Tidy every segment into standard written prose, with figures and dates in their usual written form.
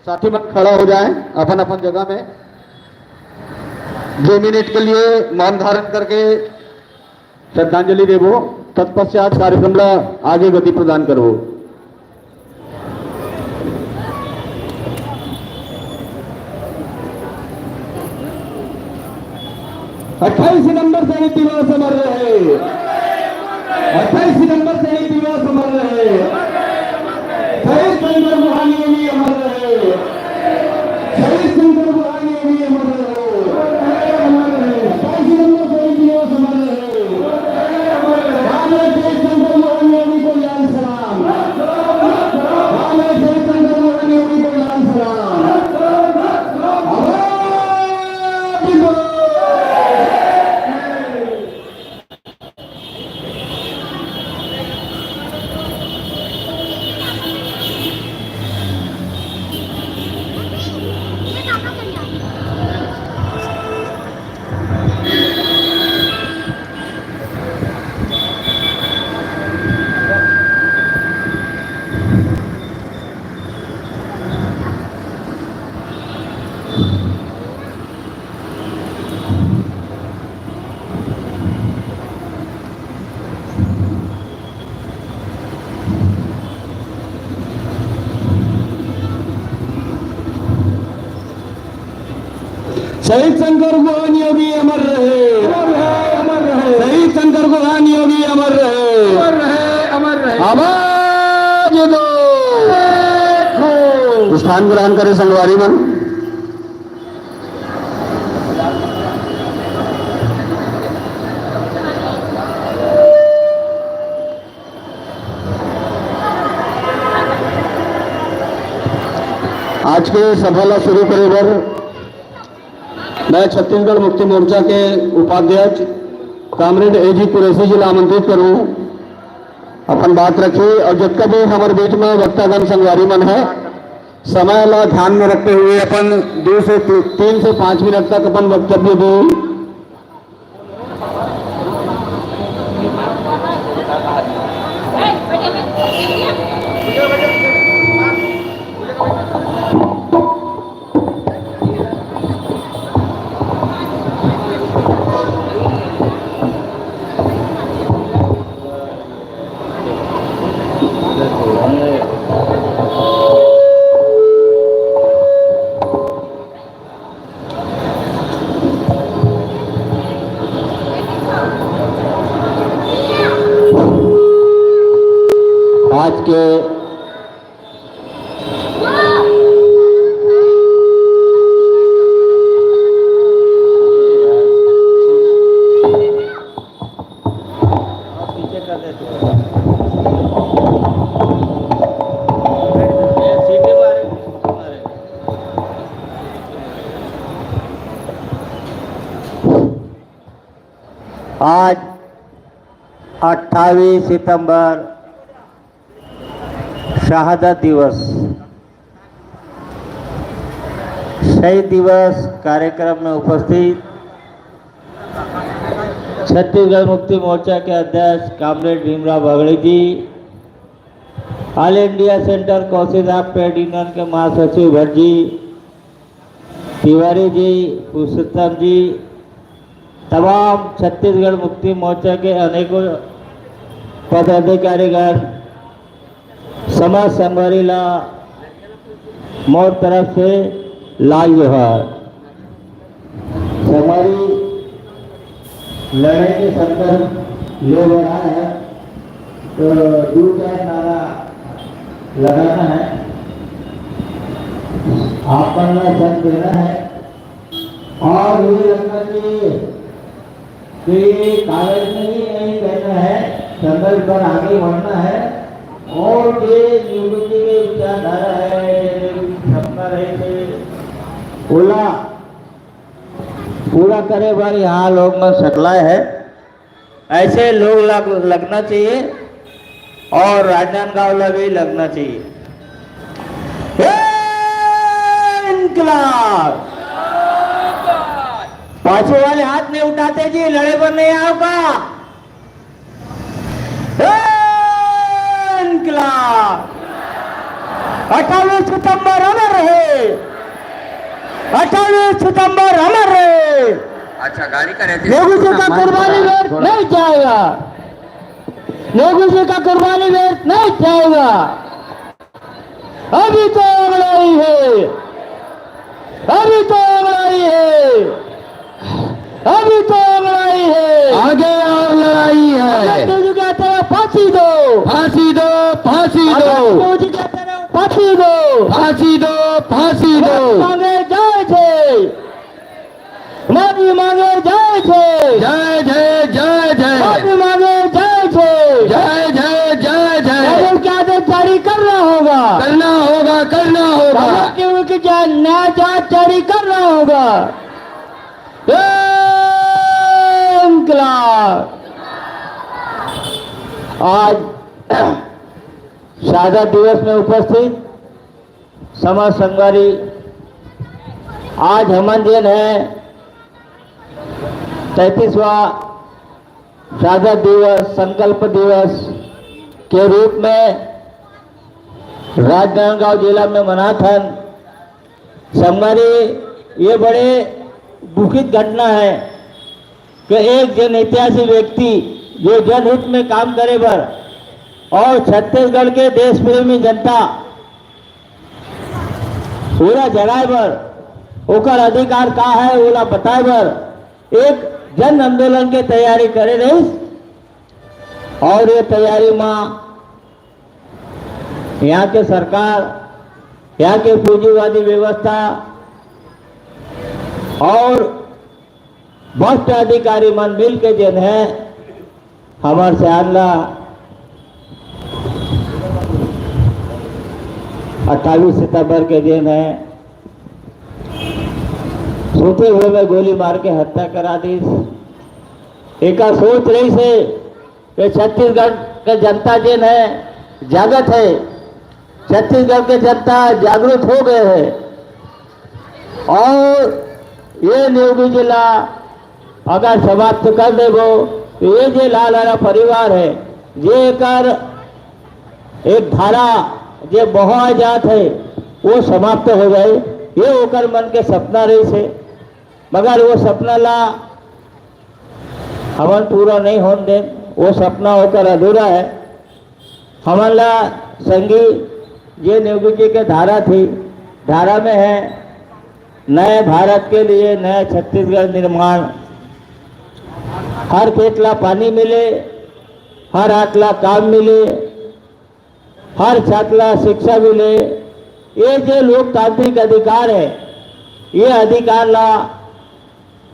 साथी मन खड़ा हो जाएं अपन अपन जगह में। 2 मिनट के लिए मौन धारण करके श्रद्धांजलि देवो। तत्पश्चात कार्यक्रम आगे गति प्रदान करो। 28 सितंबर शहीद दिवस अमर रहे। 28 सितंबर शहीद दिवस अमर रहे। शहीद शंकर बुरहानी भी अमर रहे। शहीद शंकर बुरहानी भी अमर रहे। 28 सितंबर शहीद दिवस अमर रहे। शहीद शंकर बुरहानी को लाल सलाम। शहीद शंकर बुरहानी को लाल सलाम। शहीद शंकर बुरहानी भी अमर रहे। अमर रहे। शहीद शंकर बुरहानी भी अमर रहे। अमर रहे। अमर रहे। आवाज दो। स्थान ग्रहण करे संगवारी मन। आज के सभा शुरू करे बर मैं छत्तीसगढ़ मुक्ति मोर्चा के उपाध्यक्ष कामरेड एजी कुरैशी जी आमंत्रित करूं। अपन बात रखिए और जब कभी हमारे बीच में वक्तागण संगवारी मन है, समय ला ध्यान में रखते हुए अपन 3 से 5 मिनट तक अपन वक्तव्य दें। आज के आज 28 सितंबर शहादत दिवस शहीद दिवस कार्यक्रम में उपस्थित छत्तीसगढ़ मुक्ति मोर्चा के अध्यक्ष comrade Bhimrao Bagdi ji, All India Central Council of Trade Union के महासचिव भट्ट जी, तिवारी जी, पुरुषोत्तम जी, तमाम छत्तीसगढ़ मुक्ति मोर्चा के अनेकों पदाधिकारीगण, समाज संगवारी ला मोर तरफ से लाल जोहार। हमारी लड़ाई के संदर्भ ले बढ़ा है तो 2-4 नारा लगाना है, आपका संग देना है और मुझे लगता कि कागज में ही नहीं कहना है, संदर्भ पर आगे बढ़ना है और ये निवृत्ति के विचारधारा है सपना रहे पूरा करे बार यहाँ लोग में सकलाए है, ऐसे लोग लगना चाहिए और राजनांदगांव ला भी लगना चाहिए। इनकलाब पाछे वाले हाथ नहीं उठाते जी, लड़े पर नहीं आओगा। 28 सितंबर अमर रहे। 28 सितंबर अमर रहे। अच्छा गाड़ी का रहते नेहरू जी का कुर्बानी व्यर्थ नहीं जाएगा, नेहरू जी का कुर्बानी व्यर्थ नहीं जाएगा। अभी तो लड़ाई है, अभी तो लड़ाई है, अभी तो लड़ाई है, आगे और लड़ाई है। नेहरू जी की तरफ फांसी दो, फांसी दो, फांसी दो, नेहरू जी की तरफ फांसी दो, फांसी दो, फांसी दो। मांगे जाए थे, माफी मांगे जाए थे, जय जय जय जय माफी मांगे जाए थे। जय जय जय जय नेहरू के आदेश जारी करना होगा, करना होगा, करना होगा। क्योंकि नया जांच जारी करना होगा। इंकलाब। आज शहादत दिवस में उपस्थित समाज संगवारी, आज हमन दिन है 33वां शहादत दिवस, संकल्प दिवस के रूप में राजनांदगांव जिला में मनाथन। संगवारी, ये बड़े दुखित घटना है कि एक जन ऐतिहासिक व्यक्ति जो जनहित में काम करे बर और छत्तीसगढ़ के देश प्रेमी जनता पूरा जगाए बर ओकर अधिकार का है ओला बताए बर एक जन आंदोलन के तैयारी करे रही। और ये तैयारी में यहाँ के सरकार, यहाँ के पूंजीवादी व्यवस्था और भ्रष्ट अधिकारी मन मिल के जन है हमारे से आनला 28 सितंबर के दिन है सोते हुए में गोली मार के हत्या करा दी। एक सोच रही से कि छत्तीसगढ़ के जनता जिन है जागत है, छत्तीसगढ़ के जनता जागरूक हो गए हैं और ये नेहरू जिला अगर समाप्त कर देवो तो ये जो लालारा परिवार है ये कर एक धारा जो बहा जात है वो समाप्त हो गए। ये ओकर मन के सपना रही से, मगर वो सपना ला हमन पूरा नहीं होने दे, वो सपना होकर अधूरा है। हमन ला संगी ये नेहरू जी के धारा थी, धारा में है नए भारत के लिए नया छत्तीसगढ़ निर्माण। हर खेतला पानी मिले, हर आटला काम मिले, हर छात्रा शिक्षा मिले। ये जो लोकतांत्रिक अधिकार है ये अधिकार ला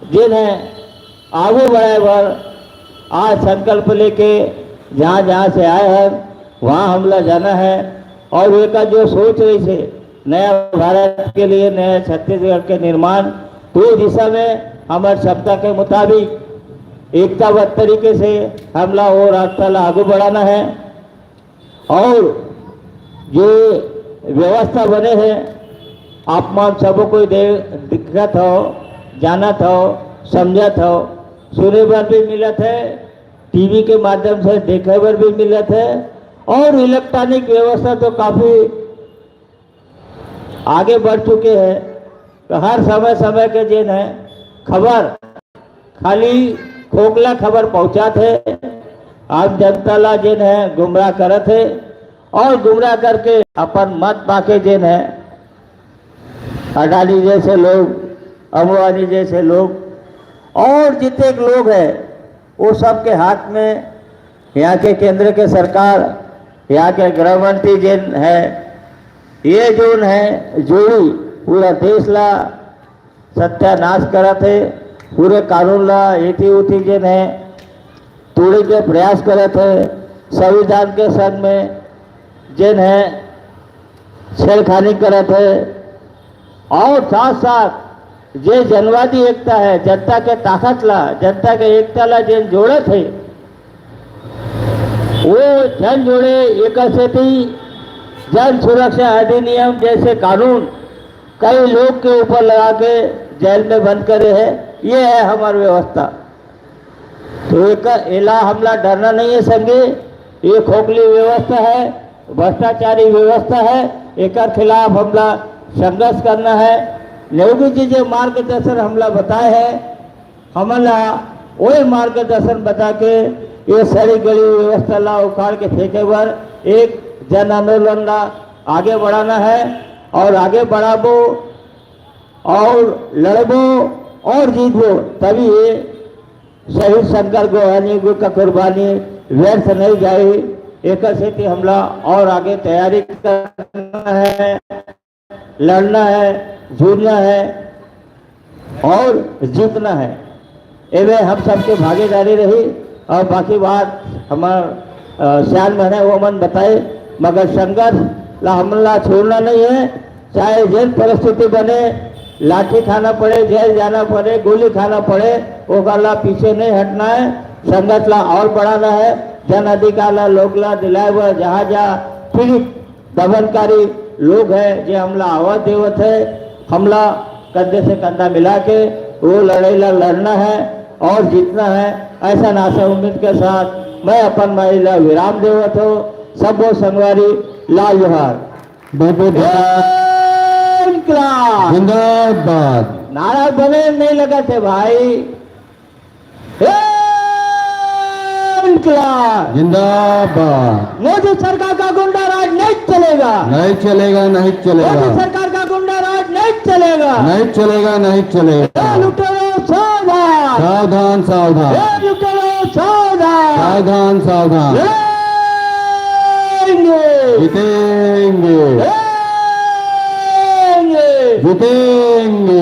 जिन्हें आगे बढ़ाए बर आज संकल्प लेके जहाँ जहाँ से आए हैं वहाँ हमला जाना है। और वे का जो सोच रही से नया भारत के लिए नया छत्तीसगढ़ के निर्माण पूरी दिशा में हमारे क्षमता के मुताबिक एकताबद्ध तरीके से हमला और रास्ता आगे बढ़ाना है। और जो व्यवस्था बने हैं आप मान सबको कोई दिक्कत हो, जानत हो, समझत हो, सुने पर भी मिलत है, टीवी के माध्यम से देखे पर भी मिलत है और इलेक्ट्रॉनिक व्यवस्था तो काफ़ी आगे बढ़ चुके हैं। तो हर समय समय के जिन है खबर खाली खोखला खबर पहुंचाते है, आप जनता ला जिन है गुमराह करत है और गुमराह करके अपन मत बाके जिन है अडानी जैसे लोग, अमवानी जैसे लोग और जितने लोग हैं वो सब के हाथ में यहाँ के केंद्र के सरकार, यहाँ के गृह मंत्री जिन है ये जोन है जोड़ी पूरा देश ला सत्यानाश करत है, पूरे कानून ला एटी उठी जिन है तोड़े के प्रयास करत है, संविधान के संग में जिन है छेड़खानी करत है और साथ साथ जे जनवादी एकता है, जनता के ताकत ला, जनता के एकता ला जिन जोड़त है वो जन जोड़े एक जन सुरक्षा अधिनियम जैसे कानून कई लोग के ऊपर लगा के जेल में बंद करे है। ये है हमारी व्यवस्था। तो एक इला हमला डरना नहीं है संगे, ये खोखली व्यवस्था है, भ्रष्टाचारी व्यवस्था है, एक खिलाफ हमला संघर्ष करना है। नेहरू जी जो मार्गदर्शन हमला बताए है, हमला वही मार्गदर्शन बता के ये सारी गली व्यवस्था ला उखाड़ के फेंके पर एक जन आंदोलन ला आगे बढ़ाना है और आगे बढ़ाबो और लड़बो और जीतबो, तभी ये शहीद शंकर गोहानी का कुर्बानी व्यर्थ नहीं जाए। एक से हमला और आगे तैयारी करना है, लड़ना है, जूझना है और जीतना है। एवं हम सबके भागीदारी रही और बाकी बात हमार श्यान मैंने वो मन बताए, मगर संघर्ष ला हमला छोड़ना नहीं है। चाहे जेल परिस्थिति बने, लाठी खाना पड़े, जेल जाना पड़े, गोली खाना पड़े, वो ला पीछे नहीं हटना है। संघर्ष ला और बढ़ाना है। जन अधिकार ला लोग ला दिलाए हुआ जहाँ जहाँ पीड़ित दमनकारी लोग हैं जो हमला आवाज देवत है, हमला कंधे से कंधा मिला के वो लड़ाई ला लड़ना है और जीतना है। ऐसा नाशा उम्मीद के साथ मैं अपन महिला विराम देवत हो। सब वो संगवारी लाल जोहार। बहुत बहुत जिंदाबाद। नारा बने नहीं लगा थे भाई। जिंदाबाद। मोदी सरकार का गुंडा राज नहीं चलेगा, नहीं चलेगा, नहीं चलेगा। मोदी सरकार का गुंडा राज नहीं चलेगा, नहीं चलेगा, नहीं चलेगा। लुटेरो सावधान, सावधान सावधान, लुटेरो सावधान, सावधान सावधान। जीतेंगे, जीतेंगे।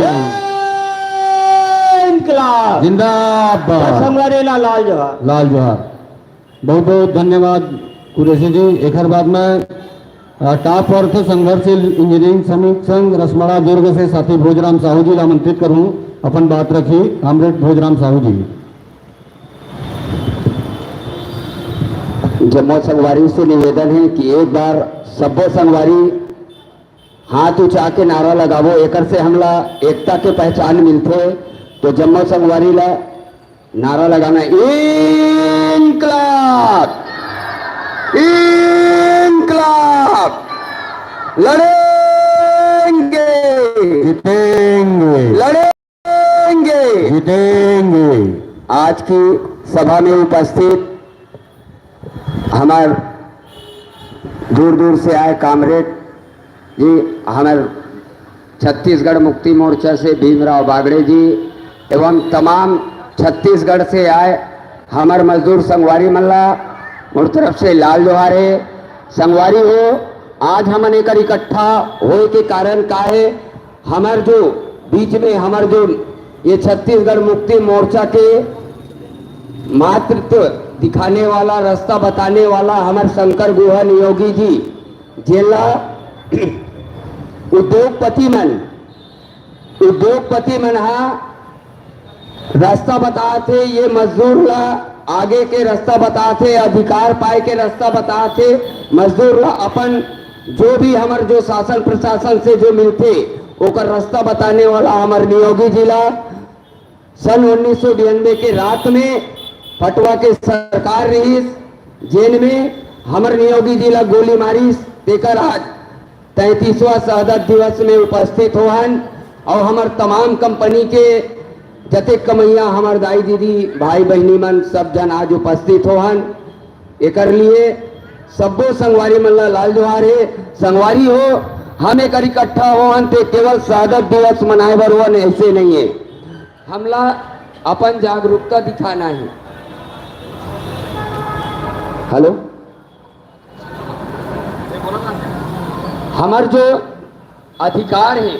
जिंदाबाद। संगवारी लाल जोहार। लाल जोहार। बहुत बहुत धन्यवाद कुरैशी जी। एक बाद में टॉप अर्थ संघर्षशील इंजीनियरिंग श्रमिक संघ रसमड़ा दुर्ग से साथी भोजराम साहू जी आमंत्रित करूं, अपन बात रखी। कामरेड भोजराम साहू जी। जम्मू संगवारी से निवेदन है कि एक बार सब्बो संगवारी हाथ उठा के नारा लगावो, एकर से हमला एकता के पहचान मिलते। तो जम्मू संगवारी ला नारा लगाना, इंकलाब, इंकलाब, लड़ेंगे, जीतेंगे, लड़ेंगे, जीतेंगे। आज की सभा में उपस्थित हमारे दूर दूर से आए कामरेड जी, हमारे छत्तीसगढ़ मुक्ति मोर्चा से भीमराव बागड़े जी एवं तमाम छत्तीसगढ़ से आए हमारे मजदूर संगवारी मल्ला और तरफ से लाल जोहार है। संगवारी हो, आज हमन एक इकट्ठा होए के कारण का है, हमारे जो बीच में हमारे जो ये छत्तीसगढ़ मुक्ति मोर्चा के मातृत्व दिखाने वाला, रास्ता बताने वाला हमारे शंकर गोहन योगी जी, जिला उद्योगपति मन हा रास्ता बताते, ये मजदूर ला आगे के रास्ता बताते, अधिकार पाए के रास्ता बताते। मजदूर ला अपन जो भी हमारे जो शासन प्रशासन से जो मिलते ओकर रास्ता बताने वाला हमारे नियोगी जिला सन 1992 के रात में पटवा के सरकार रही, जेल में हमारे नियोगी जिला गोली मारी, तेकर आज 33वां शहादत दिवस में उपस्थित होहन और हमारे तमाम कंपनी के जते कमैया हमारे दाई दीदी भाई बहनी मन सब जन आज उपस्थित होहन। एकर लिए सब्बो संगवारी मन ला लाल जोहार है। संगवारी हो, हम एक इकट्ठा होहन ते केवल शहादत दिवस मनाए बर होहन, ऐसे नहीं है। हमला अपन जागरूकता दिखाना है। हेलो, हमार जो अधिकार है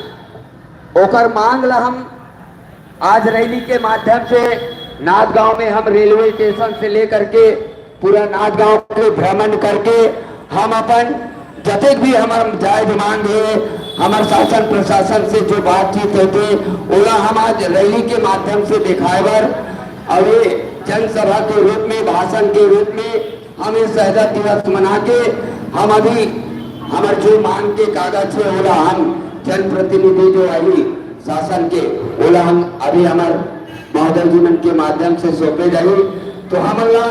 ओकर मांग ला हम आज रैली के माध्यम से नाथगांव में हम रेलवे स्टेशन से लेकर के पूरा नाथगांव के भ्रमण करके हम अपन जते भी हमार जायज मांग है, हमारे शासन प्रशासन से जो बातचीत होते ओला हम आज रैली के माध्यम से दिखाए बर और ये जनसभा के रूप में, भाषण के रूप में हम ये शहादत दिवस मना के हम अभी हमारे जो मांग के कागज है ओला हम जनप्रतिनिधि जो आई शासन के ओला हम अभी हमारे महोदय जी मन के माध्यम से सौंपे जाए। तो हमला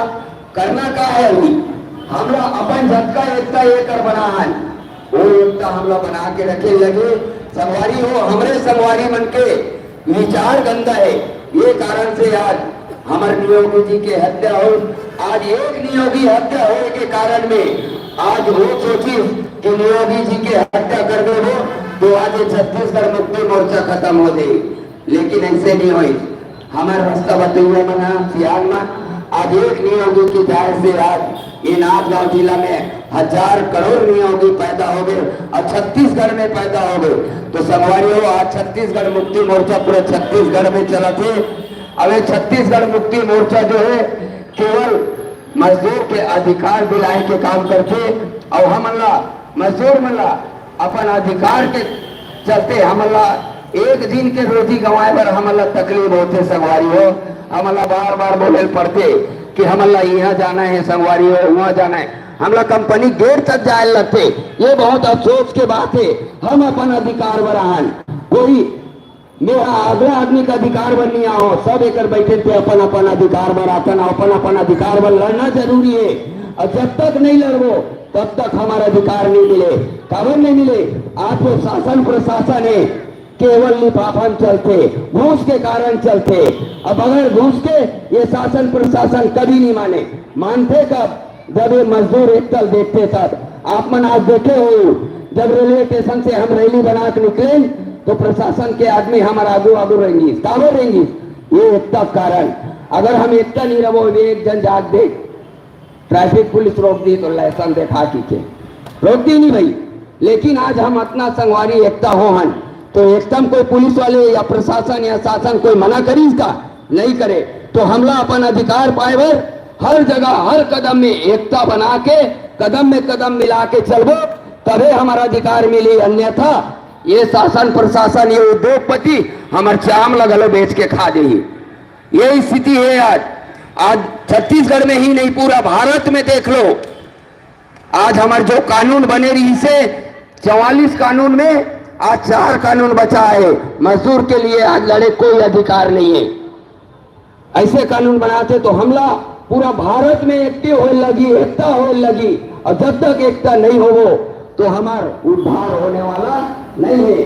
करना का है, अभी हमला अपन झटका एकता ये कर बना है, वो एकता हमला बना के रखे लगे। संगवारी हो हमरे संगवारी मन के विचार गंदा है, ये कारण से आज हमारे नियोगी जी के हत्या हो। आज एक नियोगी हत्या होने के कारण में आज वो सोची कि नियोगी जी के हत्या कर दे वो तो आज छत्तीसगढ़ मुक्ति मोर्चा खत्म हो गई, लेकिन ऐसे नहीं हुई। हमारे रास्ता बताइए मना सियान में आज एक नियोगी की जाय से आज ये नाथगांव जिला में 1000 करोड़ नियोगी पैदा हो गए और छत्तीसगढ़ में पैदा हो गए। तो संगवारी हो आज छत्तीसगढ़ मुक्ति मोर्चा पूरे छत्तीसगढ़ में चला थे। अब ये छत्तीसगढ़ मुक्ति मोर्चा जो है केवल मजदूर के अधिकार दिलाए के काम करते और हमला मजदूर मल्ला अपन अधिकार के चलते हमला एक दिन के रोजी गंवाए पर हमला तकलीफ होते। संगवारी हो हमला बार बार बोले पड़ते कि हमला यहाँ जाना है, संगवारी हो वहाँ जाना है, हमला कंपनी गेट तक जाए लगते। ये बहुत अफसोस के बात है। हम अपन अधिकार बराहन कोई मेरा अगला आदमी का अधिकार बन नहीं हो, सब एक बैठे थे अपन अपन अधिकार बरातन अपन अपन अधिकार पर लड़ना जरूरी है। और जब तक नहीं लड़ो तब तक हमारा अधिकार नहीं मिले। काबर नहीं मिले? आज जो शासन प्रशासन है केवल लिफाफन चलते, घूस के कारण चलते। अब अगर घूस के ये शासन प्रशासन कभी नहीं मानते कब? जब ये मजदूर एक तल देखते तब। आप मन आज देखे हो जब रेलवे स्टेशन से हम रैली बना के निकले तो प्रशासन के आदमी हमारा आगू रहेंगी, काबर रहेंगी? ये एकता कारण। अगर हम एकता नहीं रहो, एक जन जाग दे ट्रैफिक पुलिस रोक दी तो लाइसेंस देखा के रोक दी नहीं भाई। लेकिन आज हम इतना संगवारी एकता हो हन तो एकता में कोई पुलिस वाले या प्रशासन या शासन कोई मना करी इसका नहीं करे। तो हमला अपन अधिकार पाए भर हर जगह हर कदम में एकता बना के कदम में कदम मिला के चलबो तबे हमारा अधिकार मिली। अन्यथा ये शासन प्रशासन ये उद्योगपति हमारे चाम लगलो बेच के खा दे। यही स्थिति है आज छत्तीसगढ़ में ही नहीं पूरा भारत में देख लो। आज हमारे जो कानून बने रही से 44 कानून में आज 4 कानून बचा है। मजदूर के लिए आज लड़े कोई अधिकार नहीं है। ऐसे कानून बनाते तो हमला पूरा भारत में एक्टिव होने लगी, एकता होने लगी। और जब तक एकता नहीं हो तो हमारा उद्धार होने वाला नहीं है।